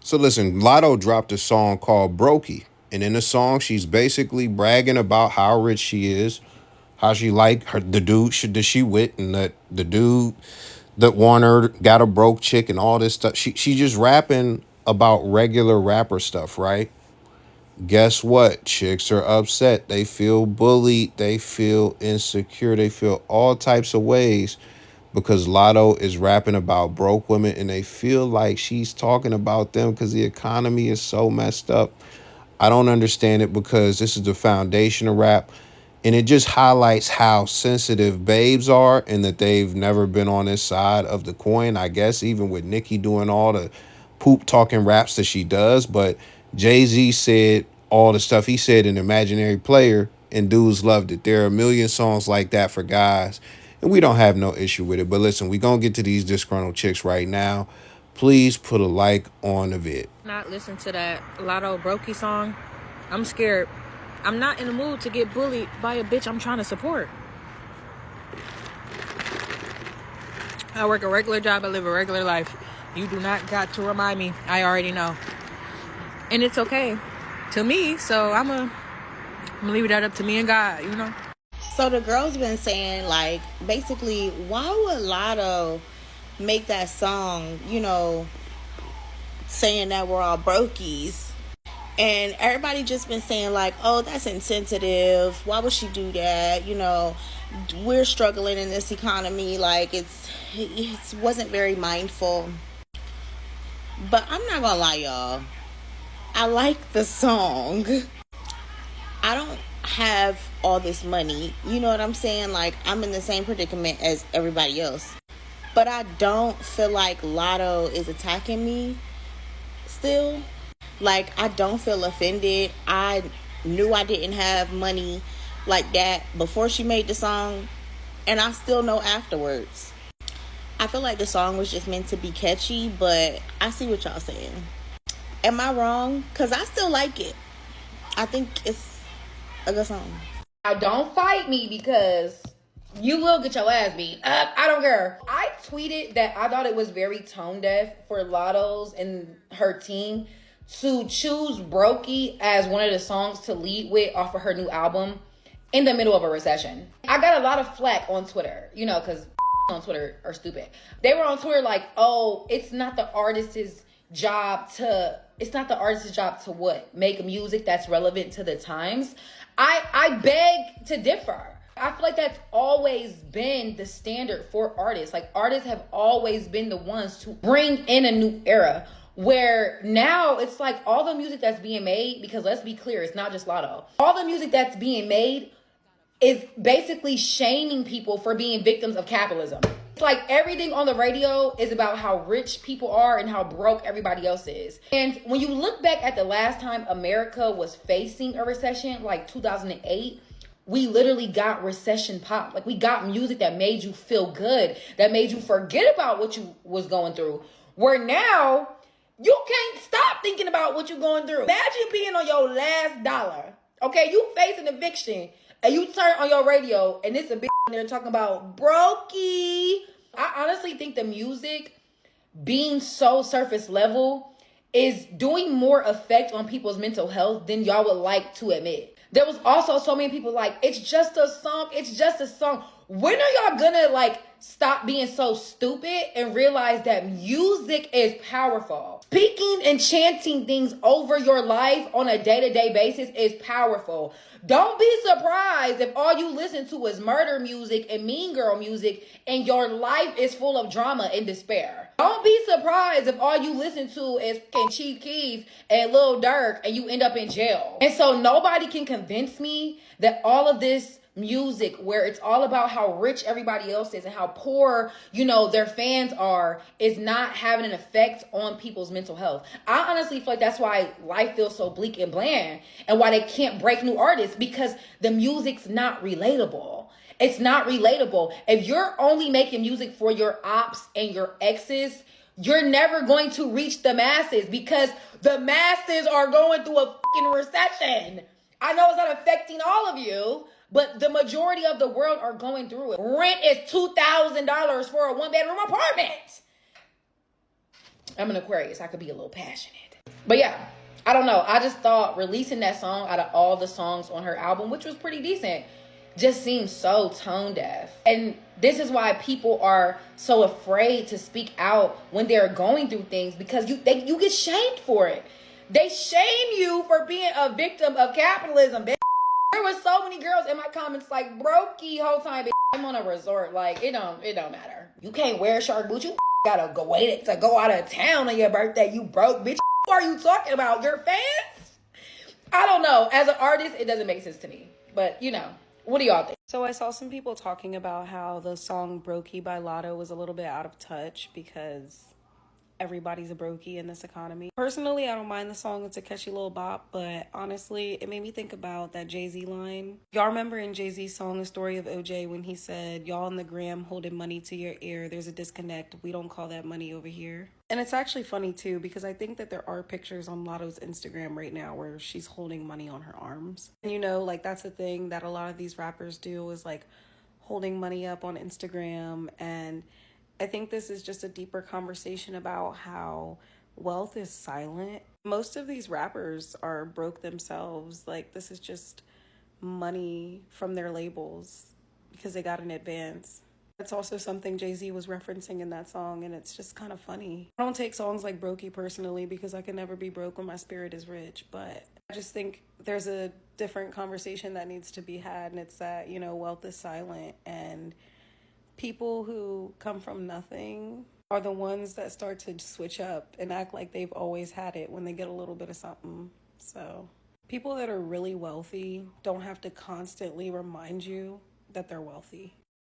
So listen, Lotto dropped a song called Brokey. And in the song, she's basically bragging about how rich she is, how she like her the dude that she with, and that the dude that Warner got a broke chick and all this stuff. She just rapping about regular rapper stuff, right? Guess what? Chicks are upset. They feel bullied. They feel insecure. They feel all types of ways because Lotto is rapping about broke women and they feel like she's talking about them because the economy is so messed up. I don't understand it because this is the foundation of rap. And it just highlights how sensitive babes are and that they've never been on this side of the coin. I guess even with Nicki doing all the poop talking raps that she does. But Jay-Z said all the stuff he said in Imaginary Player, and dudes loved it. There are a million songs like that for guys, and we don't have no issue with it. But listen, we going to get to these disgruntled chicks right now. Please put a like on the vid. Not listen to that Lotto Brokey song. I'm scared. I'm not in the mood to get bullied by a bitch I'm trying to support. I work a regular job. I live a regular life. You do not got to remind me. I already know. And it's okay to me. So I'm going to leave that up to me and God, you know. So the girl's been saying, like, basically, why would Lotto make that song, saying that we're all brokies? And everybody just been saying, like, oh, that's insensitive. Why would she do that? We're struggling in this economy. Like, it wasn't very mindful. But I'm not gonna lie, y'all. I like the song. I don't have all this money. You know what I'm saying? Like, I'm in the same predicament as everybody else. But I don't feel like Lotto is attacking me still. Like, I don't feel offended. I knew I didn't have money like that before she made the song, and I still know afterwards. I feel like the song was just meant to be catchy, but I see what y'all saying. Am I wrong? Because I still like it. I think it's a good song. Now, don't fight me because you will get your ass beat. I don't care. I tweeted that I thought it was very tone deaf for Lotto's and her team to choose Brokey as one of the songs to lead with off of her new album in the middle of a recession. I got a lot of flack on Twitter, because on Twitter are stupid. They were on Twitter like, oh, it's not the artist's job to what? Make music that's relevant to the times. I beg to differ. I feel like that's always been the standard for artists. Like, artists have always been the ones to bring in a new era. Where now it's like all the music that's being made, because let's be clear, it's not just Lotto. All the music that's being made is basically shaming people for being victims of capitalism. It's like everything on the radio is about how rich people are and how broke everybody else is. And when you look back at the last time America was facing a recession, like 2008, we literally got recession pop. Like, we got music that made you feel good, that made you forget about what you was going through. Where now, you can't stop thinking about what you're going through. Imagine being on your last dollar. Okay, you face an eviction and you turn on your radio and it's a bitch in there talking about Brokey. I honestly think the music being so surface level is doing more effect on people's mental health than y'all would like to admit. There was also so many people like, it's just a song. It's just a song. When are y'all gonna stop being so stupid and realize that music is powerful? Speaking and chanting things over your life on a day-to-day basis is powerful. Don't be surprised if all you listen to is murder music and mean girl music and your life is full of drama and despair. Don't be surprised if all you listen to is Chief Keef and Lil Durk and you end up in jail. And so nobody can convince me that all of this music where it's all about how rich everybody else is and how poor, their fans are, is not having an effect on people's mental health. I honestly feel like that's why life feels so bleak and bland and why they can't break new artists, because the music's not relatable. It's not relatable. If you're only making music for your ops and your exes, you're never going to reach the masses because the masses are going through a fucking recession. I know it's not affecting all of you, but the majority of the world are going through it. Rent is $2,000 for a one-bedroom apartment. I'm an Aquarius. I could be a little passionate. But yeah, I don't know. I just thought releasing that song out of all the songs on her album, which was pretty decent, just seems so tone deaf. And this is why people are so afraid to speak out when they're going through things, because you get shamed for it. They shame you for being a victim of capitalism, bitch. There was so many girls in my comments like, Brokey whole time, bitch. I'm on a resort. Like, it don't matter. You can't wear shark boots. You gotta go wait to go out of town on your birthday. You broke, bitch. What are you talking about? Your fans? I don't know. As an artist, it doesn't make sense to me. But, what do y'all think? So I saw some people talking about how the song Brokey by Lotto was a little bit out of touch because everybody's a brokey in this economy. Personally, I don't mind the song. It's a catchy little bop, but honestly, it made me think about that Jay-Z line. Y'all remember in Jay-Z's song, The Story of OJ, when he said, y'all on the gram holding money to your ear, there's a disconnect. We don't call that money over here. And it's actually funny too, because I think that there are pictures on Lotto's Instagram right now where she's holding money on her arms. And like that's the thing that a lot of these rappers do, is like holding money up on Instagram. And I think this is just a deeper conversation about how wealth is silent. Most of these rappers are broke themselves. Like, this is just money from their labels because they got an advance. It's also something Jay-Z was referencing in that song, and it's just kind of funny. I don't take songs like Brokey personally because I can never be broke when my spirit is rich, but I just think there's a different conversation that needs to be had, and it's that, wealth is silent, and people who come from nothing are the ones that start to switch up and act like they've always had it when they get a little bit of something. So people that are really wealthy don't have to constantly remind you that they're wealthy.